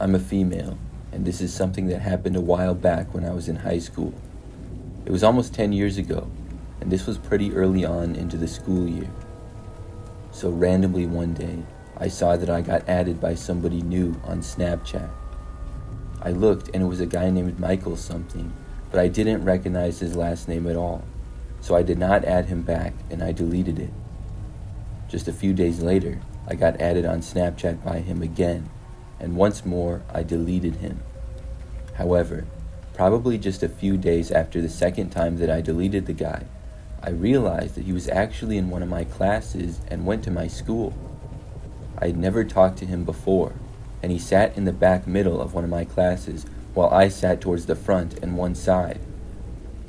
I'm a female, and this is something that happened a while back when I was in high school. It was almost 10 years ago, and this was pretty early on into the school year. So randomly one day, I saw that I got added by somebody new on Snapchat. I looked and it was a guy named Michael something, but I didn't recognize his last name at all, so I did not add him back and I deleted it. Just a few days later, I got added on Snapchat by him again, and once more I deleted him. However, probably just a few days after the second time that I deleted the guy, I realized that he was actually in one of my classes and went to my school. I had never talked to him before, and he sat in the back middle of one of my classes while I sat towards the front and one side.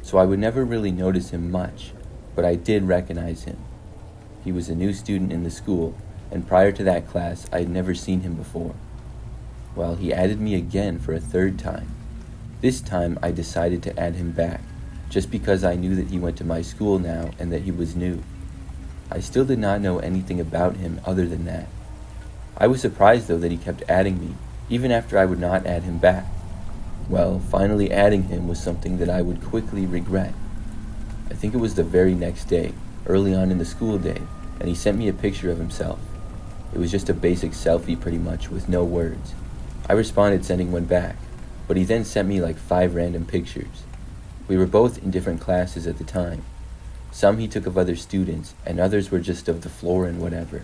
So I would never really notice him much, but I did recognize him. He was a new student in the school, and prior to that class, I had never seen him before. Well, he added me again for a third time. This time, I decided to add him back, just because I knew that he went to my school now and that he was new. I still did not know anything about him other than that. I was surprised though that he kept adding me, even after I would not add him back. Well, finally adding him was something that I would quickly regret. I think it was the very next day, early on in the school day, and he sent me a picture of himself. It was just a basic selfie pretty much, with no words. I responded sending one back, but he then sent me like 5 random pictures. We were both in different classes at the time. Some he took of other students, and others were just of the floor and whatever.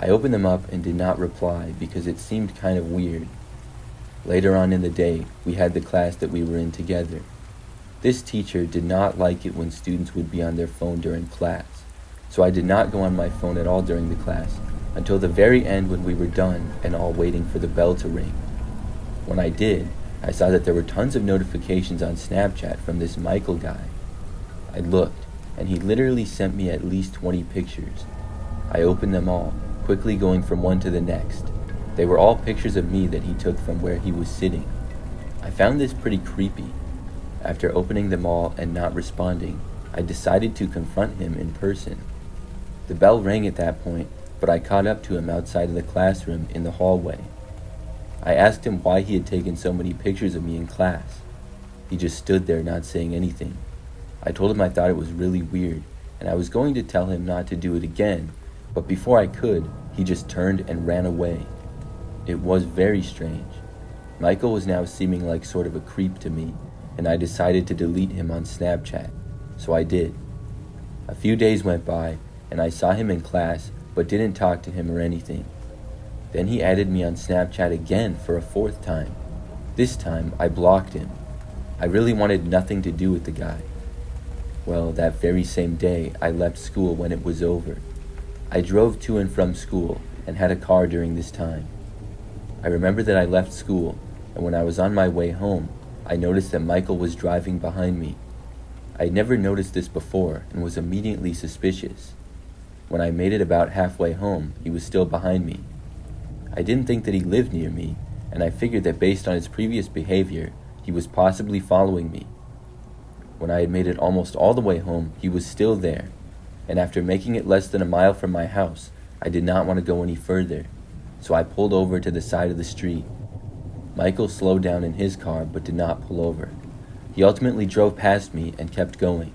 I opened them up and did not reply because it seemed kind of weird. Later on in the day, we had the class that we were in together. This teacher did not like it when students would be on their phone during class, so I did not go on my phone at all during the class until the very end when we were done and all waiting for the bell to ring. When I did, I saw that there were tons of notifications on Snapchat from this Michael guy. I looked, and he literally sent me at least 20 pictures. I opened them all, quickly going from one to the next. They were all pictures of me that he took from where he was sitting. I found this pretty creepy. After opening them all and not responding, I decided to confront him in person. The bell rang at that point, but I caught up to him outside of the classroom in the hallway. I asked him why he had taken so many pictures of me in class. He just stood there not saying anything. I told him I thought it was really weird, and I was going to tell him not to do it again, but before I could, he just turned and ran away. It was very strange. Michael was now seeming like sort of a creep to me, and I decided to delete him on Snapchat, so I did. A few days went by, and I saw him in class, but didn't talk to him or anything. Then he added me on Snapchat again for a 4th time. This time, I blocked him. I really wanted nothing to do with the guy. Well, that very same day, I left school when it was over. I drove to and from school and had a car during this time. I remember that I left school, and when I was on my way home, I noticed that Michael was driving behind me. I had never noticed this before and was immediately suspicious. When I made it about halfway home, he was still behind me. I didn't think that he lived near me, and I figured that based on his previous behavior, he was possibly following me. When I had made it almost all the way home, he was still there, and after making it less than a mile from my house, I did not want to go any further, so I pulled over to the side of the street. Michael slowed down in his car but did not pull over. He ultimately drove past me and kept going.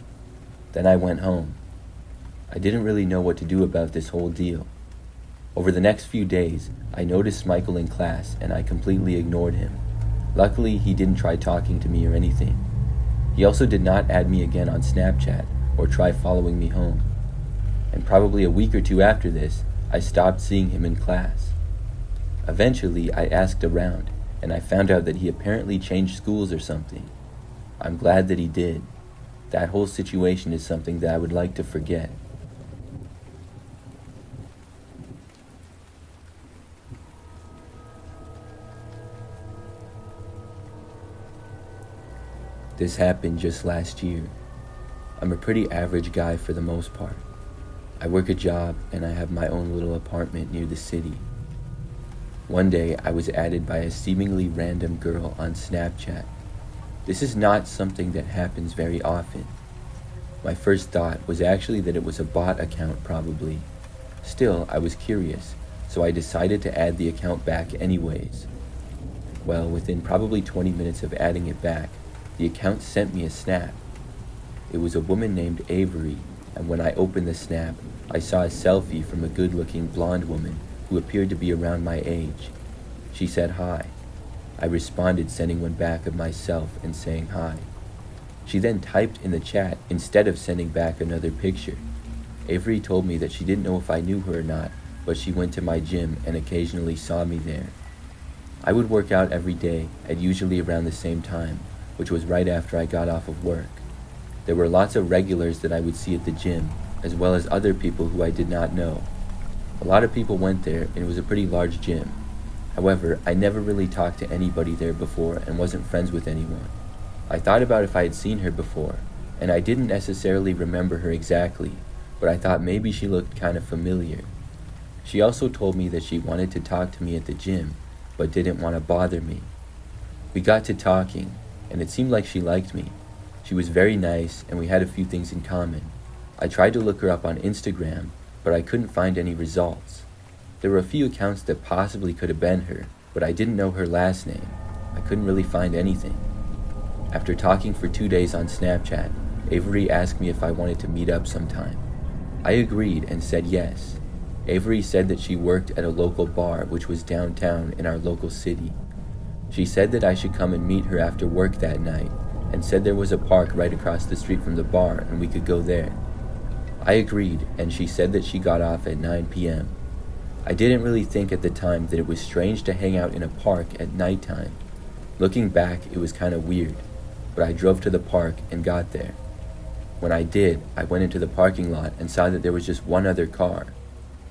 Then I went home. I didn't really know what to do about this whole deal. Over the next few days, I noticed Michael in class and I completely ignored him. Luckily, he didn't try talking to me or anything. He also did not add me again on Snapchat or try following me home. And probably a week or 2 after this, I stopped seeing him in class. Eventually, I asked around, and I found out that he apparently changed schools or something. I'm glad that he did. That whole situation is something that I would like to forget. This happened just last year. I'm a pretty average guy for the most part. I work a job and I have my own little apartment near the city. One day I was added by a seemingly random girl on Snapchat. This is not something that happens very often. My first thought was actually that it was a bot account probably. Still, I was curious, so I decided to add the account back anyways. Well, within probably 20 minutes of adding it back, the account sent me a snap. It was a woman named Avery, and when I opened the snap, I saw a selfie from a good-looking blonde woman who appeared to be around my age. She said hi. I responded, sending one back of myself and saying hi. She then typed in the chat instead of sending back another picture. Avery told me that she didn't know if I knew her or not, but she went to my gym and occasionally saw me there. I would work out every day at usually around the same time, which was right after I got off of work. There were lots of regulars that I would see at the gym, as well as other people who I did not know. A lot of people went there, and it was a pretty large gym. However, I never really talked to anybody there before and wasn't friends with anyone. I thought about if I had seen her before, and I didn't necessarily remember her exactly, but I thought maybe she looked kind of familiar. She also told me that she wanted to talk to me at the gym, but didn't want to bother me. We got to talking, and it seemed like she liked me. She was very nice, and we had a few things in common. I tried to look her up on Instagram, but I couldn't find any results. There were a few accounts that possibly could have been her, but I didn't know her last name. I couldn't really find anything. After talking for 2 days on Snapchat, Avery asked me if I wanted to meet up sometime. I agreed and said yes. Avery said that she worked at a local bar which was downtown in our local city. She said that I should come and meet her after work that night, and said there was a park right across the street from the bar and we could go there. I agreed, and she said that she got off at 9 p.m. I didn't really think at the time that it was strange to hang out in a park at nighttime. Looking back, it was kind of weird, but I drove to the park and got there. When I did, I went into the parking lot and saw that there was just one other car.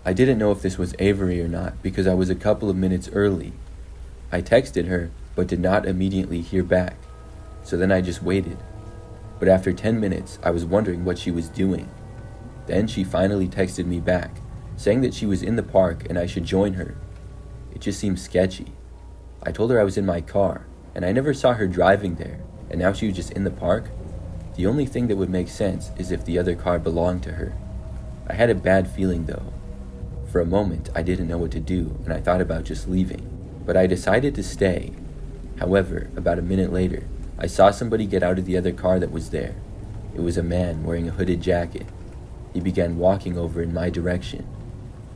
I didn't know if this was Avery or not because I was a couple of minutes early. I texted her, but did not immediately hear back, so then I just waited. But after 10 minutes, I was wondering what she was doing. Then she finally texted me back, saying that she was in the park and I should join her. It just seemed sketchy. I told her I was in my car, and I never saw her driving there, and now she was just in the park? The only thing that would make sense is if the other car belonged to her. I had a bad feeling though. For a moment, I didn't know what to do, and I thought about just leaving. But I decided to stay. However, about a minute later, I saw somebody get out of the other car that was there. It was a man wearing a hooded jacket. He began walking over in my direction.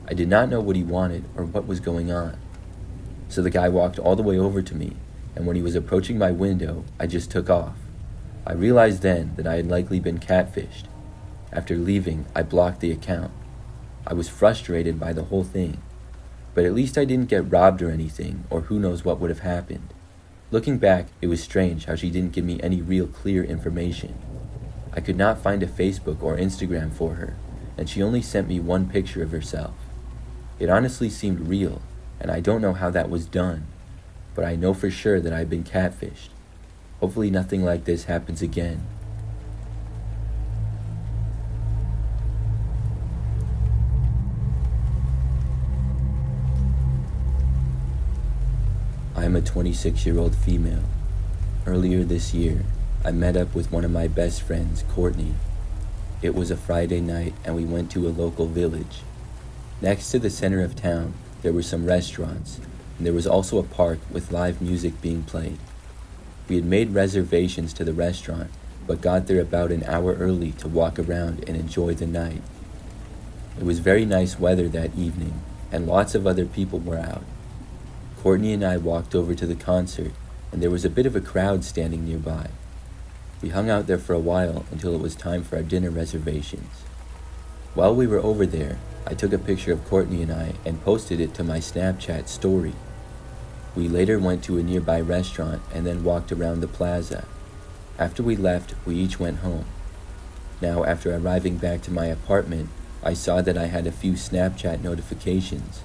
I did not know what he wanted or what was going on. So the guy walked all the way over to me, and when he was approaching my window, I just took off. I realized then that I had likely been catfished. After leaving, I blocked the account. I was frustrated by the whole thing, but at least I didn't get robbed or anything, or who knows what would have happened. Looking back, it was strange how she didn't give me any real clear information. I could not find a Facebook or Instagram for her, and she only sent me one picture of herself. It honestly seemed real, and I don't know how that was done, but I know for sure that I've been catfished. Hopefully nothing like this happens again. I am a 26-year-old female. Earlier this year, I met up with one of my best friends, Courtney. It was a Friday night and we went to a local village. Next to the center of town, there were some restaurants, and there was also a park with live music being played. We had made reservations to the restaurant, but got there about an hour early to walk around and enjoy the night. It was very nice weather that evening, and lots of other people were out. Courtney and I walked over to the concert, and there was a bit of a crowd standing nearby. We hung out there for a while until it was time for our dinner reservations. While we were over there, I took a picture of Courtney and I and posted it to my Snapchat story. We later went to a nearby restaurant and then walked around the plaza. After we left, we each went home. Now, after arriving back to my apartment, I saw that I had a few Snapchat notifications.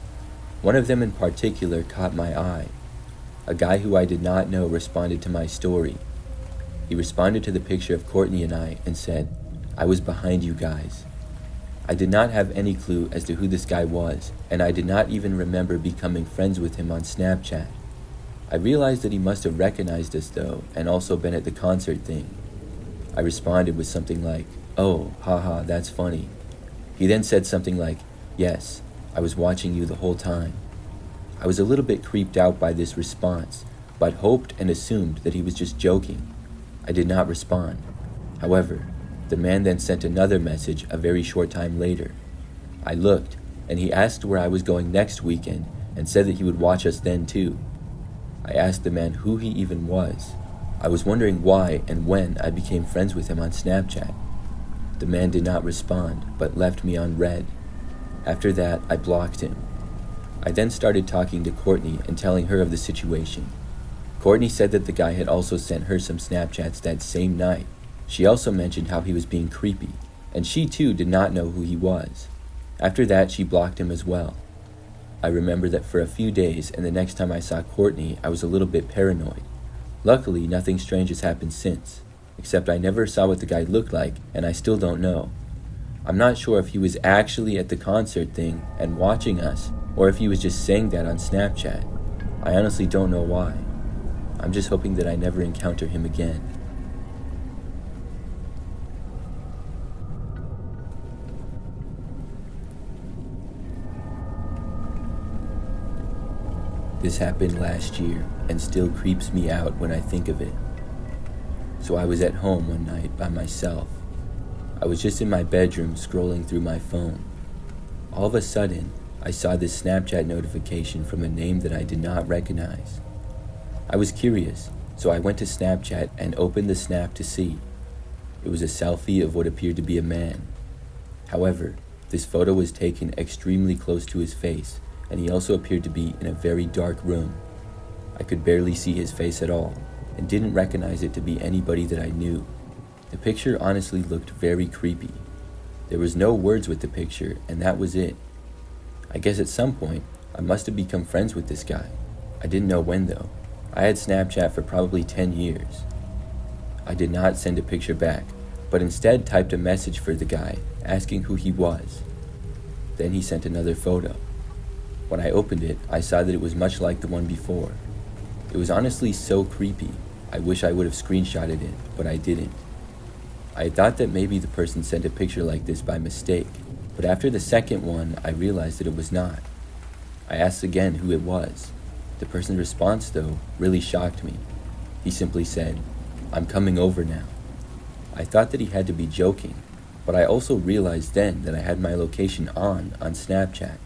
One of them in particular caught my eye. A guy who I did not know responded to my story. He responded to the picture of Courtney and I and said, "I was behind you guys." I did not have any clue as to who this guy was, and I did not even remember becoming friends with him on Snapchat. I realized that he must have recognized us though, and also been at the concert thing. I responded with something like, "Oh, haha, that's funny." He then said something like, "Yes, I was watching you the whole time." I was a little bit creeped out by this response, but hoped and assumed that he was just joking. I did not respond. However, the man then sent another message a very short time later. I looked, and he asked where I was going next weekend and said that he would watch us then too. I asked the man who he even was. I was wondering why and when I became friends with him on Snapchat. The man did not respond, but left me on read. After that, I blocked him. I then started talking to Courtney and telling her of the situation. Courtney said that the guy had also sent her some Snapchats that same night. She also mentioned how he was being creepy, and she too did not know who he was. After that, she blocked him as well. I remember that for a few days, and the next time I saw Courtney, I was a little bit paranoid. Luckily, nothing strange has happened since, except I never saw what the guy looked like, and I still don't know. I'm not sure if he was actually at the concert thing and watching us, or if he was just saying that on Snapchat. I honestly don't know why. I'm just hoping that I never encounter him again. This happened last year and still creeps me out when I think of it. So I was at home one night by myself. I was just in my bedroom scrolling through my phone. All of a sudden, I saw this Snapchat notification from a name that I did not recognize. I was curious, so I went to Snapchat and opened the snap to see. It was a selfie of what appeared to be a man. However, this photo was taken extremely close to his face, and he also appeared to be in a very dark room. I could barely see his face at all, and didn't recognize it to be anybody that I knew. The picture honestly looked very creepy. There was no words with the picture, and that was it. I guess at some point, I must have become friends with this guy. I didn't know when though. I had Snapchat for probably 10 years. I did not send a picture back, but instead typed a message for the guy, asking who he was. Then he sent another photo. When I opened it, I saw that it was much like the one before. It was honestly so creepy. I wish I would have screenshotted it, but I didn't. I thought that maybe the person sent a picture like this by mistake, but after the second one, I realized that it was not. I asked again who it was. The person's response, though, really shocked me. He simply said, "I'm coming over now." I thought that he had to be joking, but I also realized then that I had my location on Snapchat.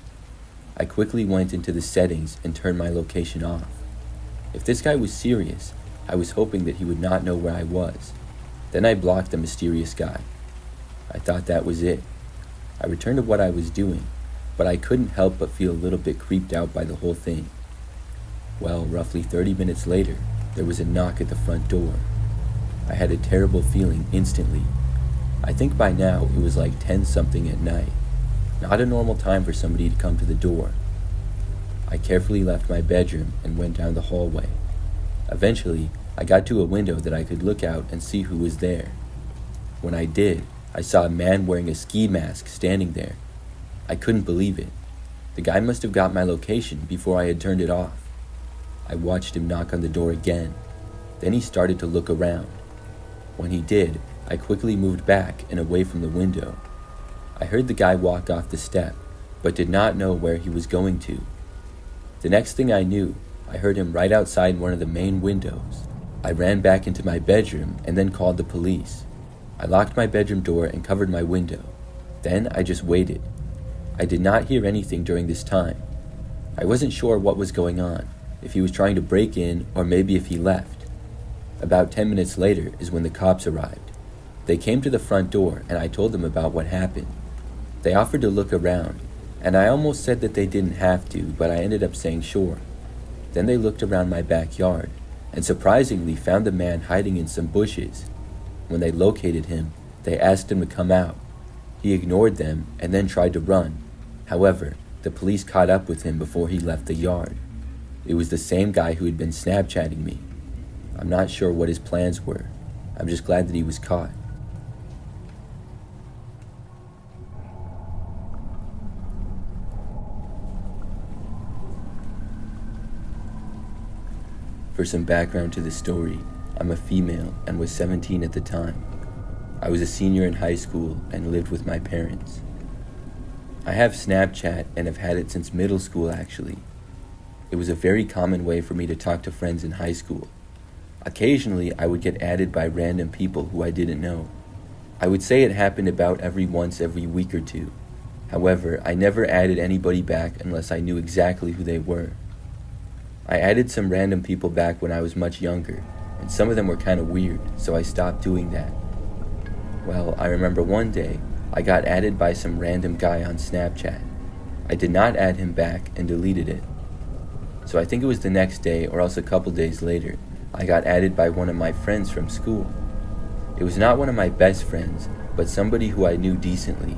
I quickly went into the settings and turned my location off. If this guy was serious, I was hoping that he would not know where I was. Then I blocked the mysterious guy. I thought that was it. I returned to what I was doing, but I couldn't help but feel a little bit creeped out by the whole thing. Well, roughly 30 minutes later, there was a knock at the front door. I had a terrible feeling instantly. I think by now it was like 10-something at night. Not a normal time for somebody to come to the door. I carefully left my bedroom and went down the hallway. Eventually, I got to a window that I could look out and see who was there. When I did, I saw a man wearing a ski mask standing there. I couldn't believe it. The guy must have got my location before I had turned it off. I watched him knock on the door again. Then he started to look around. When he did, I quickly moved back and away from the window. I heard the guy walk off the step, but did not know where he was going to. The next thing I knew, I heard him right outside one of the main windows. I ran back into my bedroom and then called the police. I locked my bedroom door and covered my window. Then I just waited. I did not hear anything during this time. I wasn't sure what was going on, if he was trying to break in or maybe if he left. About 10 minutes later is when the cops arrived. They came to the front door and I told them about what happened. They offered to look around, and I almost said that they didn't have to, but I ended up saying sure. Then they looked around my backyard, and surprisingly found the man hiding in some bushes. When they located him, they asked him to come out. He ignored them and then tried to run. However, the police caught up with him before he left the yard. It was the same guy who had been Snapchatting me. I'm not sure what his plans were. I'm just glad that he was caught. For some background to the story, I'm a female and was 17 at the time. I was a senior in high school and lived with my parents. I have Snapchat and have had it since middle school actually. It was a very common way for me to talk to friends in high school. Occasionally, I would get added by random people who I didn't know. I would say it happened about every week or two. However, I never added anybody back unless I knew exactly who they were. I added some random people back when I was much younger, and some of them were kind of weird, so I stopped doing that. Well, I remember one day, I got added by some random guy on Snapchat. I did not add him back and deleted it. So I think it was the next day or else a couple days later, I got added by one of my friends from school. It was not one of my best friends, but somebody who I knew decently.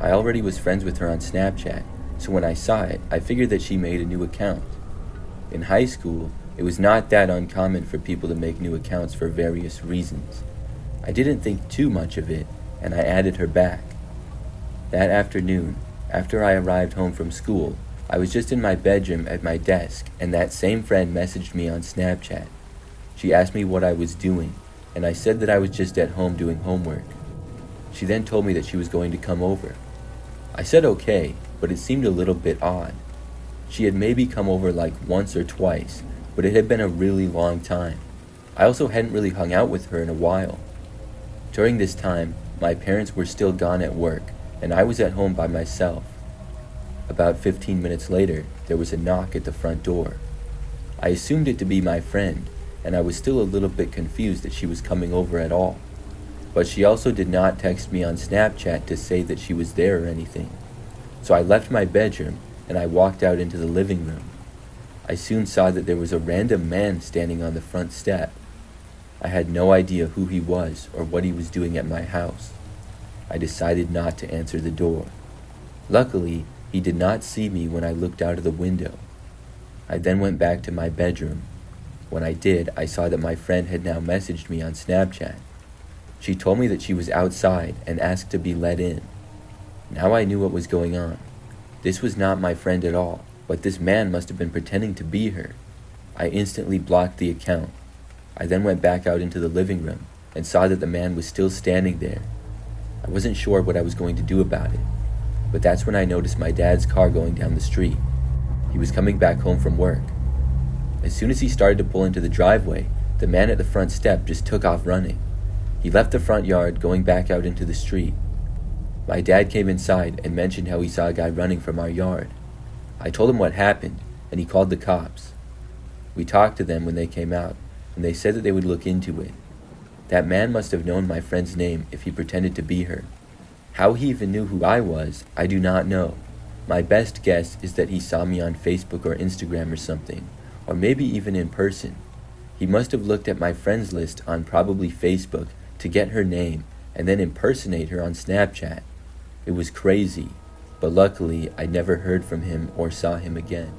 I already was friends with her on Snapchat, so when I saw it, I figured that she made a new account. In high school, it was not that uncommon for people to make new accounts for various reasons. I didn't think too much of it, and I added her back. That afternoon, after I arrived home from school, I was just in my bedroom at my desk, and that same friend messaged me on Snapchat. She asked me what I was doing, and I said that I was just at home doing homework. She then told me that she was going to come over. I said okay, but it seemed a little bit odd. She had maybe come over like once or twice, but it had been a really long time. I also hadn't really hung out with her in a while. During this time, my parents were still gone at work, and I was at home by myself. About 15 minutes later, there was a knock at the front door. I assumed it to be my friend, and I was still a little bit confused that she was coming over at all. But she also did not text me on Snapchat to say that she was there or anything. So I left my bedroom, and I walked out into the living room. I soon saw that there was a random man standing on the front step. I had no idea who he was or what he was doing at my house. I decided not to answer the door. Luckily, he did not see me when I looked out of the window. I then went back to my bedroom. When I did, I saw that my friend had now messaged me on Snapchat. She told me that she was outside and asked to be let in. Now I knew what was going on. This was not my friend at all, but this man must have been pretending to be her. I instantly blocked the account. I then went back out into the living room and saw that the man was still standing there. I wasn't sure what I was going to do about it, but that's when I noticed my dad's car going down the street. He was coming back home from work. As soon as he started to pull into the driveway, the man at the front step just took off running. He left the front yard, going back out into the street. My dad came inside and mentioned how he saw a guy running from our yard. I told him what happened, and he called the cops. We talked to them when they came out, and they said that they would look into it. That man must have known my friend's name if he pretended to be her. How he even knew who I was, I do not know. My best guess is that he saw me on Facebook or Instagram or something, or maybe even in person. He must have looked at my friends list on probably Facebook to get her name and then impersonate her on Snapchat. It was crazy, but luckily I never heard from him or saw him again.